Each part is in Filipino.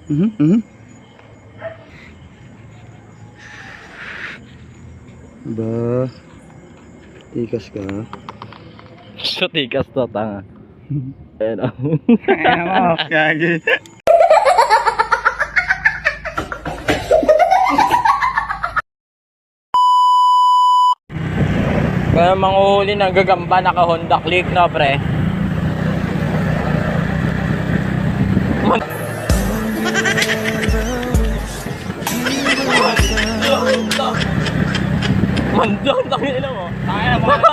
Ba, tikas ka. So tikas to, tanga. Ayan o. Ayan mo, gagi. Kaya manguhuli ng gagamba, naka Honda Click, no pre? Mandang, tangina mo.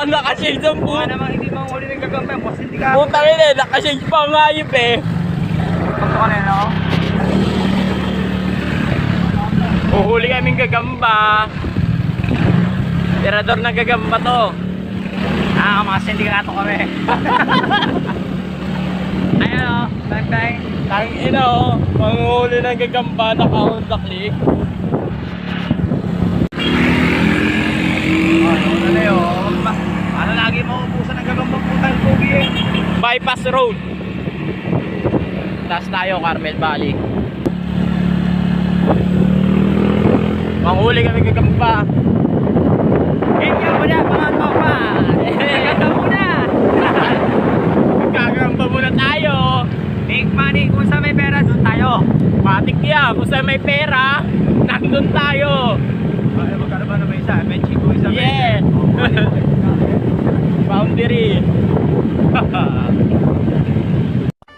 Naka-shades ang Mukha puto. namang hindi manghuli ng gagamba, boss. Hindi ka. Putang ina, naka-shades pa ang hayop eh. Pagka ka na yun ako. Uhuli kaming gagamba. Tirador ng gagamba to. Mga sindikato kami. Ayan o, bang. Tangina o, manguhuli ng gagamba, naka Honda Click. Ano na yun? Ano lagi maubusan ng gagambang putang pogi eh. Bypass Road. Taas tayo, Carmel Valley. Manghuli kami gagamba. Ganyan mo na mga topa. Gagamba muna. Gagamba muna tayo. Make money, kung sa may pera, doon tayo. Matik yan, kung saan may pera, nandun tayo. Magkano ba naman isa? Benching ko isa. Yeah. Boundary.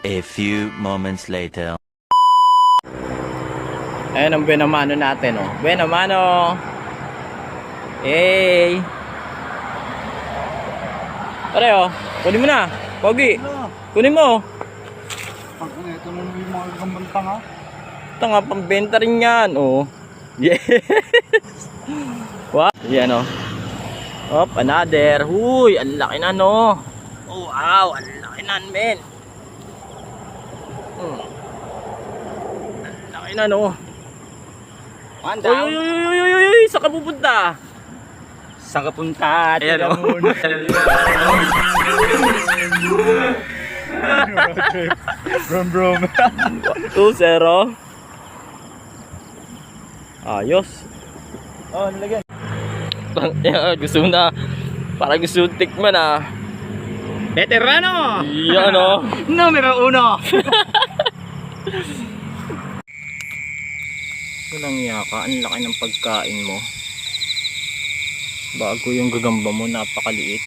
A few moments later. Ayan ang buenamano natin, oh. Buenamano. Hey. Pare, oh. Kunin mo na. Pogi. Kunin mo. Ito na yung mga gagambang tanga. Tanga, pambenta rin yan, oh. Yes. What? Yan, oh. Hop, another. Huy, ang laki na, no. Oh, wow, ang laki na, men. Ang laki na, no. One Uy, uy, uy, uy, uy, uy, saan ka pupunta? Saan ka punta? Ayan, Tiga oh. muna. 2-0. Ayos. Oh, nilagyan. Gusto mo na. Parang gusto mo tikman, ah. Veterano! Yan, oh. Numero 1. Walang yaka, ang laki ng pagkain mo. Bago yung gagamba mo, napakaliit.